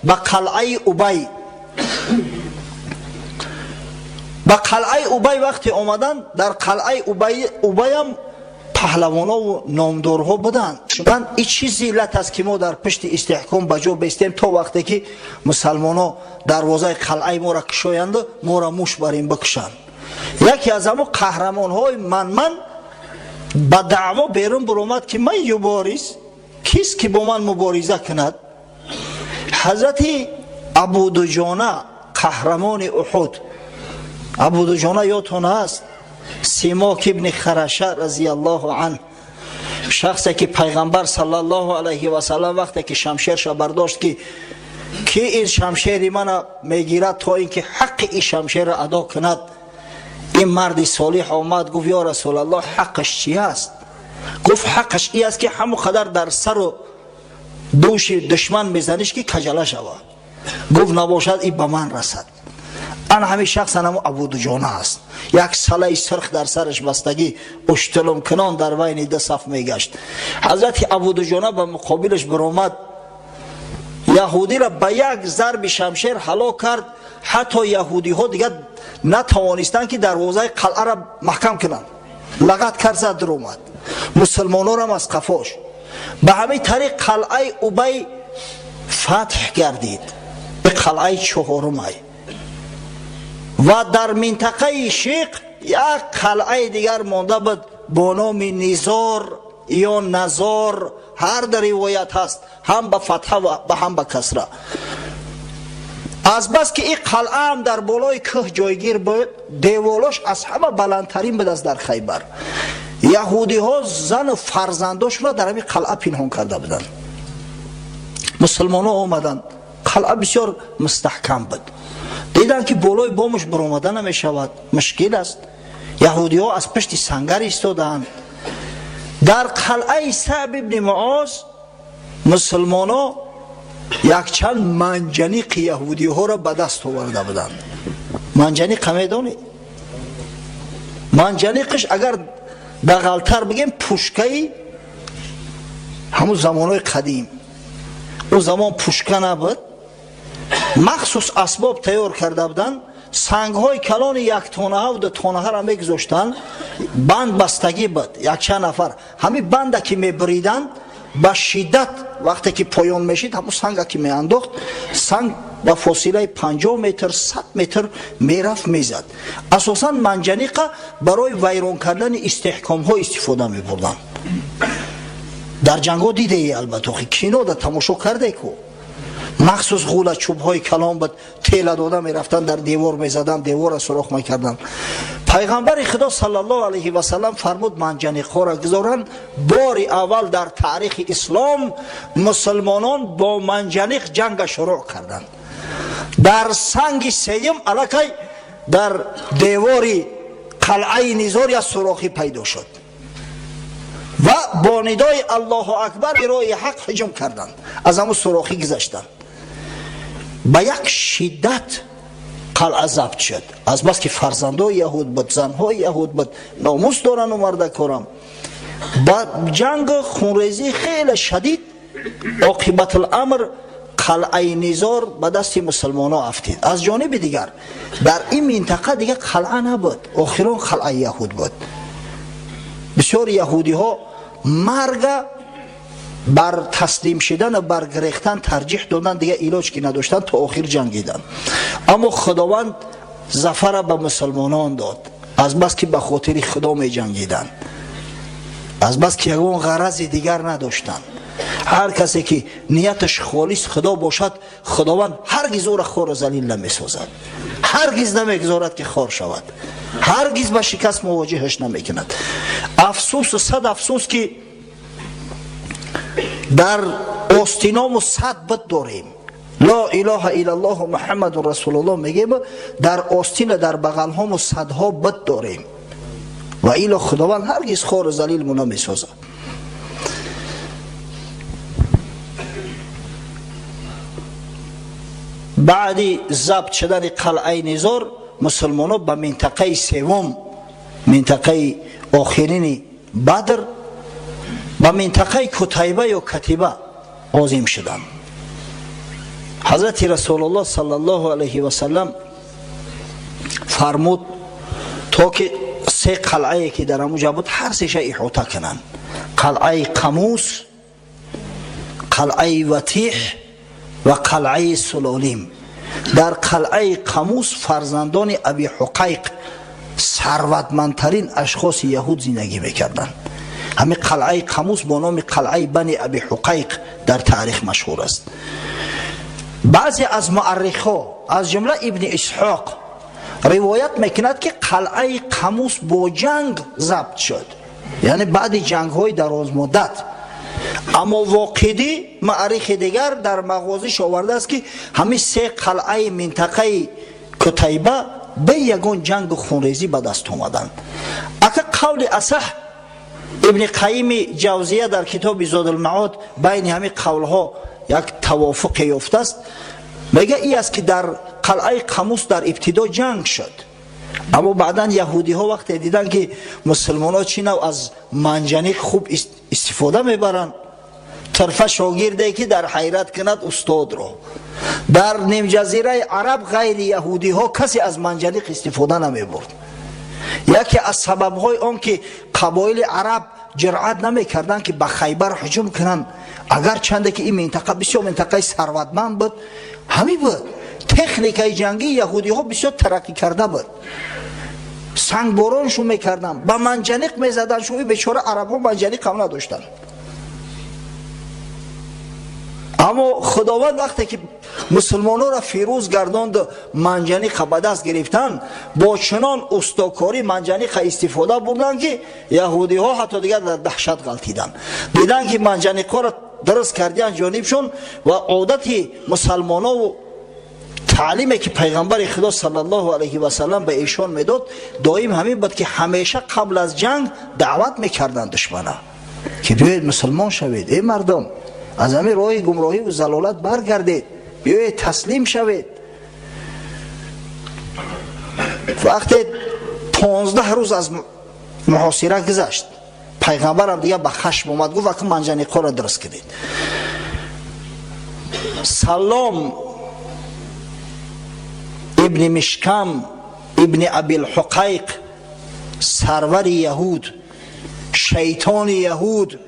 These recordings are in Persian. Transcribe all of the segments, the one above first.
به قلعه ابی. به قلعه ابی وقتی آمدن، در قلعه ابی هم پهلوانا و نامدارها بودند. من این چیز علت است که ما در پشت استحکام بجا بیستیم تا وقتی که مسلمان‌ها دروازه قلعه ما را کشایند، ما را موش بریم بکشند. یکی از همون قهرمان‌های من با دعوا بیرون برآمد که من یبارز، کیست که با من مبارزه کند؟ حضرت ابو دجانه قهرمان احد. ابو دجانه یادتون است؟ سیماک ابن خرشه رضی الله عنه، شخصی که پیغمبر صلی الله علیه و سلم وقتی که شمشیرش برداشت که این شمشیر من میگیرد تا اینکه حق این شمشیر را ادا کند، این مرد صالح آمد گفت یا رسول الله حقش چی است؟ گفت حقش این است که همون قدر در سر و دوش دشمن میزنیش که کجله شود. گفت نباشد این به من رسد. آن همین شخص نمو ابو دجانه است. یک سله سرخ در سرش بستگی، اشتلم کنان در بین دو صف میگشت. حضرت ابو دجانه به مقابلش برآمد، یهودی را به یک ضرب شمشیر هلاک کرد. حتی یهودی ها دیگر نتوانستند که دروازه قلعه را محکم کنند. لغت کرد، زد در اومد. مسلمانان هم از قفاش. به همین طریق قلعه ابی فتح گردید. به قلعه چهارم و در منطقه شیق یک قلعه دیگر مانده بود با نام نزار یا نزار، هر در روایت هست، هم به فتحه و هم به کسره. از بس که این قلعه هم در بالای کوه جایگیر بود، دیوالش از همه بلندترین بود از در خیبر. یهودی ها زن و فرزنداش را در همین قلعه پنهان کرده بودند. مسلمان ها آمدند، قلعه بسیار مستحکم بود. دیدن که بالای بامش برآمدن نمی شود، مشکل است. یهودی ها از پشت سنگر ایستادند. در قلعه صعب ابن معاذ مسلمان ها یک چند منجنیق یهودی ها را به دست آورده بودند. منجنیق میدونی؟ منجنیقش اگر دقیق‌تر بگیم پوشکه‌ای همون زمانهای قدیم. اون زمان پوشکه نبود، مخصوص اسباب تیار کرده بودن. سنگ های کلان یک تانه و دو تانه را میگذاشتن، بند بستگی بود، یک چند نفر همین بند که میبریدن با شدت وقتی که پایان میشید همون سنگ که میانداخت، سنگ با فاصله 50 متر 100 متر میرفت میزد. اساسا منجنیق برای ویران کردن استحکام ها استفاده میبردن. در جنگ ها دیده ای البته کینو در تماشا کرده کو، مخصوص غول چوب های کلام بود، تیل داده می رفتن در دیوار می زدن، دیوار را سوراخ می کردن. پیغمبر خدا صلی الله علیه و سلم فرمود منجنیق ها را گذارن. بار اول در تاریخ اسلام مسلمانان با منجنیق جنگ شروع کردند. در سنگ سیم الکی در دیواری قلعه نزار یا سوراخی پیدا شد و با ندای الله اکبر برای حق هجوم کردند، از همون سوراخی گذشتند. با یک شدت قلعه ضبط شد، از بس که فرزندای یهود بود، زنهای یهود بود، ناموس دارن و مردکارم. با جنگ خونریزی خیلی شدید عاقبت الامر قلعه نزار به دست مسلمان ها افتید. از جانب دیگر در این منطقه دیگر قلعه نبود، آخران قلعه یهود بود. بسیار یهودی ها مرگ بر تسلیم شدن و برگریختن ترجیح دادن، دیگه علاج که نداشتن تا آخر جنگیدن. اما خداوند ظفر به مسلمانان داد، از بس که به خاطر خدا می جنگیدن، از بس که یگان غرض دیگر نداشتن. هر کسی که نیتش خالص خدا باشد، خداوند هرگز او را خار و ذلیل نمی سازد، هرگز نمیگذارد که خار شود، هرگز با شکست مواجهش نمی کند. افسوس و صد افسوس که در آستینام و صد بت داریم، لا اله الا الله محمد رسول الله میگیم، در آستین در بغل هم و صدها بت داریم و ایلا خداوند هرگز خار و ذلیل مو نمی سازد. بعدی ضبط شدن قلعه نزار، مسلمان ها به منطقه سوم، منطقه آخرین بدر، به منطقه کتیبه یا کتیبه عازم شدند. حضرت رسول الله صلی الله علیه و سلم فرمود تا که سه قلعه که در اونجا بود هر سه‌شو احاطه کنن: قلعه قموس، قلعه وتیح و قلعه سلالیم. در قلعه قموس فرزندان ابی حقیق ثروتمندترین اشخاص یهود زندگی میکردند. همین قلعه قموس با نام قلعه بنی ابی حقیق در تاریخ مشهور است. بعضی از مورخان از جمله ابن اسحاق روایت میکند که قلعه قموس با جنگ ضبط شد، یعنی بعد جنگ های دراز مدت. اما واقعی مورخ دیگر در مغازش آورده است که همین سه قلعه منطقه کتیبه به یگان جنگ خونریزی به دست آمدند. اگر قول اصح ابن قیم جوزیه در کتاب زاد المعاد بین همین قولها یک توافق یافته است، میگه ای است که در قلعه قموس در ابتدا جنگ شد، اما بعدا یهودی ها وقتی دیدن که مسلمان ها چی نوع از منجنیق خوب استفاده میبرن، طرف شاگرده که در حیرت کند استاد رو. در نیم جزیره عرب غیر یهودی ها کسی از منجنیق استفاده نمیبرد. یکی از سبب های آن که قبایل عرب جرأت نمیکردند که به خیبر هجوم کنند، اگر چنده که این منطقه بسیار منطقه ثروتمند بود، همین بود. تکنیکای جنگی یهودی ها بسیار ترقی کرده بود، سنگ بارانشون میکردن، با منجنیق میزدن. شما بیچاره عرب ها منجنیق هم نداشتن. اما خداوند وقتی که مسلمان ها را فیروز گرداند و منجنیق به دست گرفتن، با چنان استاکاری منجنیق استفاده بردن که یهودی ها حتی دیگر در دهشت غلطیدن. دیدن که منجنیق ها را درست کردن جانبشون و عادت مسلمان ها و تعلیمی که پیغمبر خدا صلی الله علیه و سلم به ایشان میداد دائم همین بود که همیشه قبل از جنگ دعوت میکردن دشمنا که بیایید مسلمان شوید، ای مردم از همین راه گمراهی و ضلالت برگردید، بیایید تسلیم شوید. وقتی 15 روز از محاصره گذشت، پیغمبر هم دیگه به خشم اومد، گفت وقت منجنیق‌ها را درست کردید. سلام ابن مشکم ابن ابی الحقیق سرور یهود، شیطان یهود،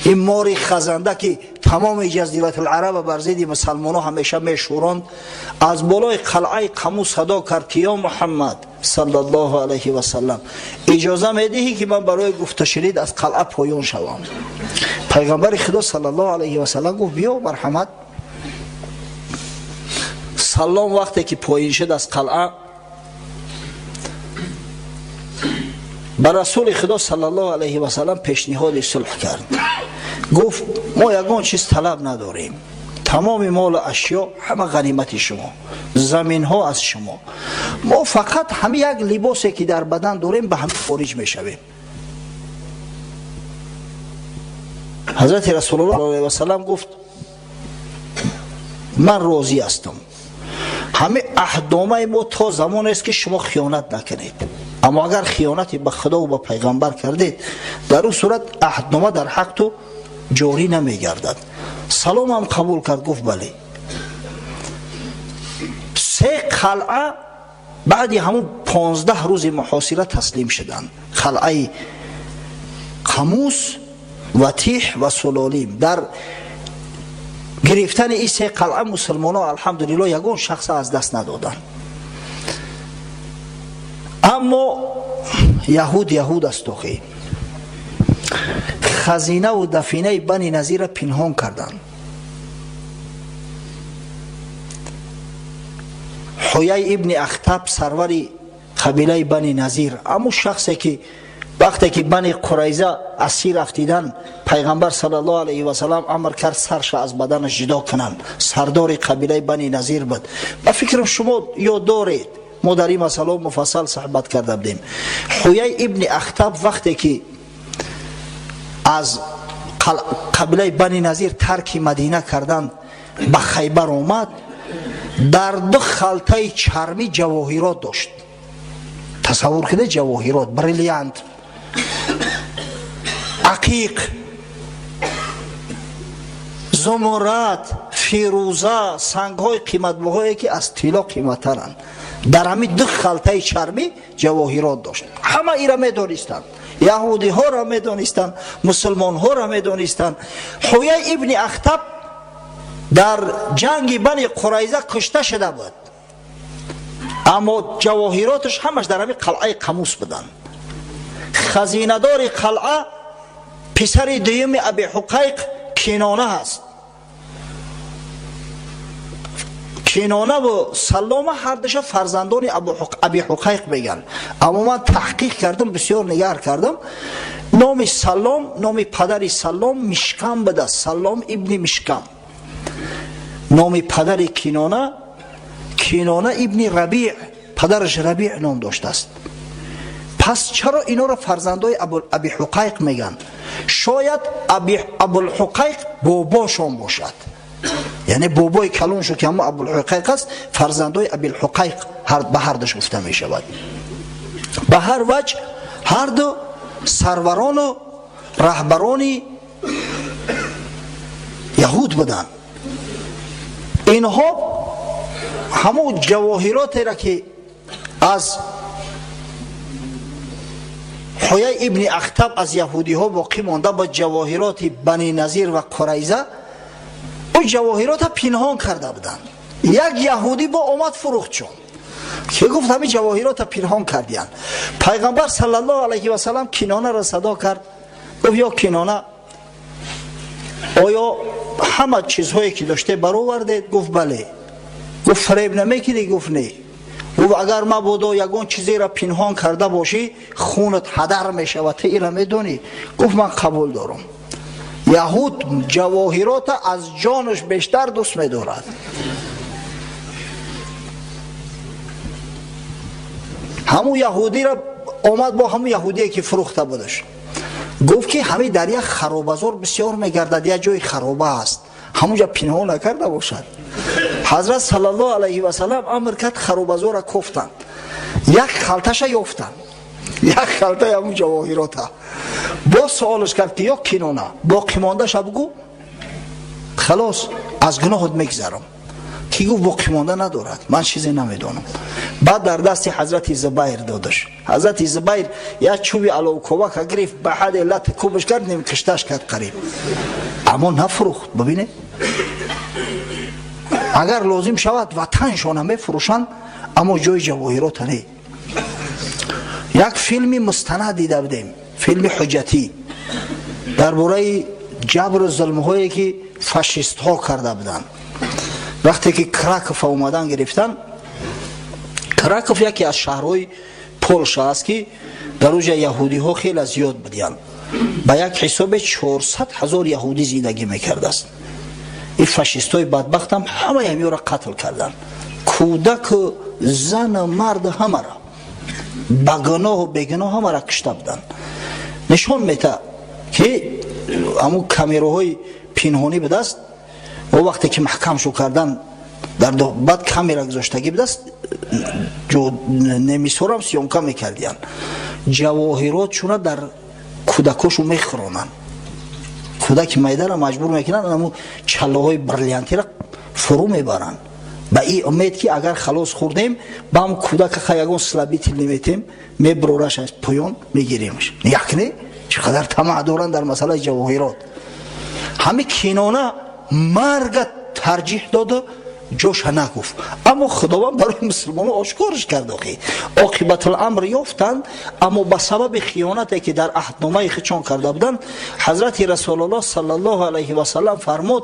این ماری خزنده که تمام جزیره العرب بر ضد مسلمان ها همیشه میشوراند، از بالای قلعه قموس صدا کرد که یا محمد صلی الله علیه و سلم اجازه میدهی که من برای گفت شنید از قلعه پایان شوم؟ پیغمبر خدا صلی الله علیه و سلم گفت بیا مرحمت. سلام وقتی که پایین شد از قلعه، بر رسول خدا صلی الله علیه و سلم پیشنهاد صلح کرد. گفت ما یگان چیز طلب نداریم، تمام مال و اشیا همه غنیمت شما، زمین ها از شما، ما فقط همه یک لباسی که در بدن داریم به هم خارج میشویم. حضرت رسول الله علیه و سلم گفت من راضی هستم، همه عهدنامه ما تا زمان است که شما خیانت نکنید، اما اگر خیانتی به خدا و به پیغمبر کردید در اون صورت عهدنامه در حق تو جاری نمیگردد. سلام هم قبول کرد، گفت بله. سه قلعه بعد همون 15 روز محاصره تسلیم شدند: قلعه قموس، وتیح و سلالیم. در گرفتن این سه قلعه مسلمان ها الحمدلله یگان شخص از دست ندادن. اما یهود است توخی خزینه و دفینه بنی نظیر پنهان کردن. حیی ابن اخطب سروری قبیله بنی نظیر، اما شخصی که وقتی که بنی قریظه اسیر رفتیدن، پیغمبر صلی الله علیه و سلم امر کرد سرش از بدنش جدا کنند. سردار قبیله بنی نظیر بود. با فکرم شما یاد دارید ما در این مسئله مفصل صحبت کرده بودیم. حیی ابن اخطب وقتی که از قبیله بنی نظیر ترک مدینه کردند به خیبر آمد، در دو خلطه چرمی جواهرات داشت. تصور کنید جواهرات بریلیانت، عقیق، زمرد، فیروزه، سنگ های قیمتباهایی که از طلا قیمت‌ترند. در همین دو خلطه چرمی جواهرات داشت. همه ایرا می‌دانستند، یهودی ها را می‌دانستند، مسلمان ها را می‌دانستند. حویه ابن اخطب در جنگ بنی قریظه کشته شده بود، اما جواهراتش همش در همین قلعه قموس بودن. خزیندار قلعه پسر دوم ابی حقیق کنانه هست. کنانه و سلام هر دوش فرزندان ابی حقیق میگن، اما من تحقیق کردم، بسیار نگاه کردم. نام سلام، نام پدر سلام مشکم بوده، سلام ابن مشکم. نام پدر کنانه، کنانه ابن ربیع، پدرش ربیع نام داشته است. پس چرا اینا را فرزندای ابی حقیق میگن؟ شاید ابوالحقیق باباشون باشد، یعنی بابای کلونشو که همه ابوالحقیق است، فرزندای ابوالحقیق به هر دوش گفته می شود. به هر وجه هر دو سروران و رهبران یهود بودن. اینها همون جواهراتی را که از حویه ابن اخطب از یهودی ها باقی مانده با جواهرات بنی نظیر و قریظه، اون جواهرات پنهان کرده بودن. یک یهودی با اومد فروخت شد که گفت همین جواهرات پنهان کردیان. پیغمبر صلی الله علیه و سلم کنانه را صدا کرد، گفت یا کنانه آیا همه چیزهایی که داشته برآورده؟ گفت بله. گفت فریب نمیکنی؟ گفت نه. گفت اگر ما بودا یگان چیزی را پنهان کرده باشی خونت هدر میشه و تو اینا میدونی؟ گفت من قبول دارم. یهود جواهرات از جانش بیشتر دوست می‌دارد. همون یهودی را آمد با همون یهودی که فروخته بودش، گفت که همین در یک خرابازار بسیار میگردد، یک جای خرابه است، همونجا پنهان نکرده باشد. حضرت صلی الله علیه و سلم امر کرد خرابازار را کفتند، یک خلطش یافتند، یک خلطه همون جواهرات. با سوالش کرد که یا کنانه باقی مانده شو بگو خلاص از گناهت میگذرم. کی گفت باقی مانده ندارد، من چیزی نمیدونم. بعد در دست حضرت زبیر دادش. حضرت زبیر یک چوبی علاو کوبک گرفت، به حد لط کوبش کرد، نیم کشتش کرد قریب، اما نفروخت. ببینه اگر لازم شود وطنشان هم بفروشند، اما جای جواهرات نه. یک فیلمی مستند دیده بودیم، فیلم حجتی، درباره جبر و ظلم هایی که فاشیست ها کرده بودن. وقتی که کراکوف اومدن گرفتن، کراکوف یکی از شهرهای پولشا است که در اونجا یهودی ها خیلی زیاد بودن، با یک حساب 400,000 یهودی زندگی میکرده است. این فاشیست های بدبخت هم همه همی را قتل کردن، کودک و زن و مرد همه را، بگناه و بگناه همه را کشته بودن. نشان میده که همون کامیراهای پنهانی به دست و وقتی که محکم شو کردن در بعد کامیرا گذاشتگی به دست جو نمیسورم سیونکا میکردیان، جواهرات شونه در کودکاشو میخورونن. کودک میده را مجبور میکنن همون چله های برلیانتی را فرو میبرن، با این امید که اگر خلاص خوردیم با هم کودک خیگان سلابیتی نمیتیم میبرورش از پایان میگیریمش. یکنه چقدر طمع دارن در مسئله جواهرات. همه کنانه مرگ ترجیح داده، جوش نگفت، اما خداوند برای مسلمان آشکارش کرد. عاقبت الامر یافتند، اما به سبب خیانتی که در عهدنامه خودشان کرده بودند، حضرت رسول الله صلی الله علیه و سلم فرمود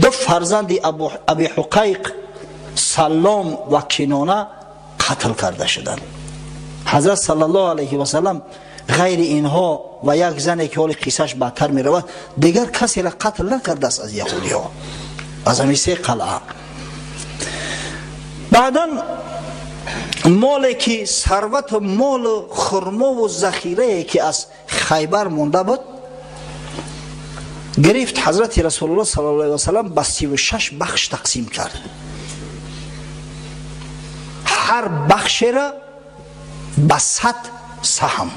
دو فرزند ابی حقیق سلام و کنانه قتل کرده شدند. حضرت صلی الله علیه و سلم غیر اینها و یک زنی که حال قصهش بدتر می رود دیگر کسی را قتل نکرده است از یهودی ها، از همین سه قلعه. بعدا مالی که ثروت مال خرما و ذخیره که از خیبر مونده بود گرفت، حضرت رسول الله صلی الله علیه و سلم به 36 بخش تقسیم کرد. هر بخش را به 100 سهم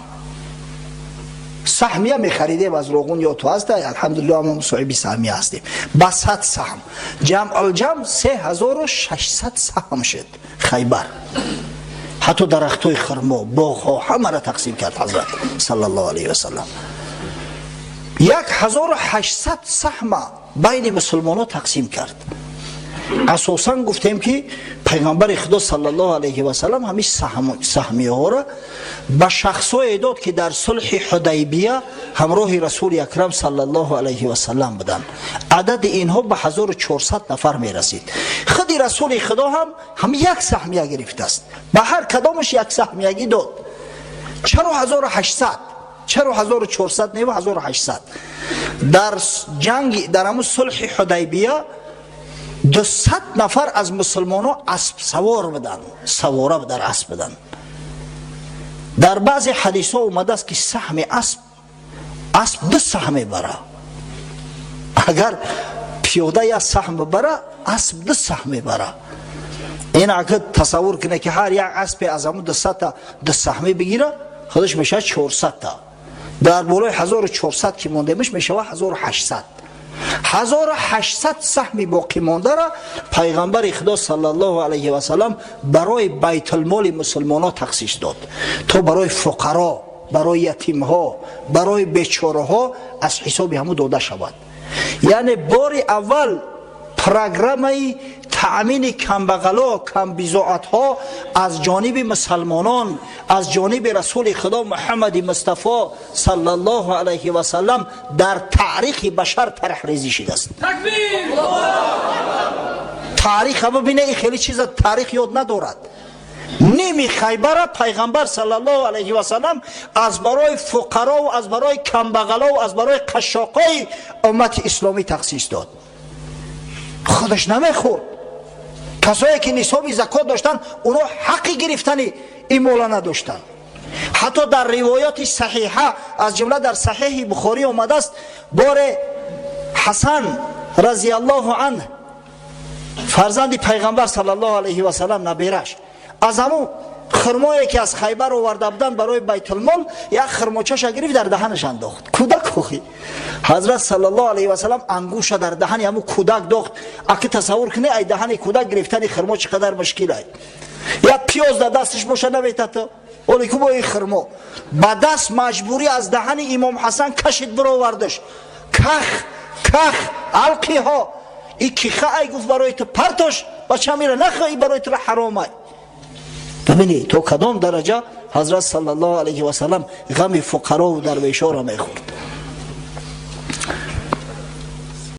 سهمیه میخریدیم از روغون یا تو هست، الحمدلله ما صاحب سهمیه هستیم. با 100 سهم جمع الجمع 3600 سهم شد خیبر. حتی درختای خرما، باغ‌ها همه را تقسیم کرد حضرت صلی الله علیه و سلم. 1800 سهم بین مسلمانان تقسیم کرد. اساساً گفتیم که پیغمبر خدا صلی الله علیه و سلم همین سهمیه ها را به شخصای داد که در صلح حدیبیه همراه رسول اکرم صلی الله علیه و سلم بودند. عدد اینها به 1400 نفر می رسید. خود رسول خدا هم یک سهمیه گرفته است، به هر کدامش یک سهمیه داد. چرا 1800؟ چرا 1400 نه و 1800؟ در جنگ در همون صلح حدیبیه 200 نفر از مسلمانان اسب سوار بودند، سواره در اسب بودند. در بعضی حدیث ها اومده است که سهم اسب 2 سهم بره. اگر پیاده یک سهم بره، اسب 2 سهم بره. این اگه تصور کنه که هر یک اسب از همون 200 تا 2 سهمی بگیره، خودش میشه 400 تا. در بالای 1400 که مونده میشه 1800. 1800 سهمی باقی مانده را پیغمبر خدا صلی الله علیه و سلم برای بیت المال مسلمانان تخصیص داد تا برای فقرا، برای یتیم ها، برای بیچاره ها از حساب همو داده شود. یعنی بار اول پروگرام تأمین کمبغلا، کم بضاعت ها از جانب مسلمانان، از جانب رسول خدا محمد مصطفی صلی الله علیه و سلم در تاریخ بشر طرح ریزی شده است. تکبیر! تاریخ هم ببینه این خیلی چیز تاریخ یاد ندارد. نیمی خیبر پیغمبر صلی الله علیه و سلم از برای فقرا و از برای کمبغلا و از برای قشاقای امت اسلامی تخصیص داد. خودش نمیخورد. کسایی که نصاب زکات داشتن اونا حقی گرفتن این مولا نداشتن. حتی در روایات صحیحه از جمله در صحیح بخاری آمده است بار حسن رضی الله عنه فرزند پیغمبر صلی الله علیه و سلم نبیرش از همون خرمایی که از خیبر آورده بودن برای بیت المال یک خرماچه‌ش گرفت در دهنش انداخت. کودک خوخی حضرت صلی الله علیه و سلم انگوش در دهن همون کودک داخت. اگه تصور کنی ای دهن کودک گرفتن خرما چقدر مشکله. یا پیاز در دستش باشه نمیته تو ولی که با این خرما با دست مجبوری از دهن امام حسن کشید برآوردش. کخ علقی ها این کیخه ای گفت برای تو پرتش بچه میره نخواهی برای تو حرامه. ببینی تو کدام درجه حضرت صلی الله علیه و سلم غم فقرا و درویشا را میخورد.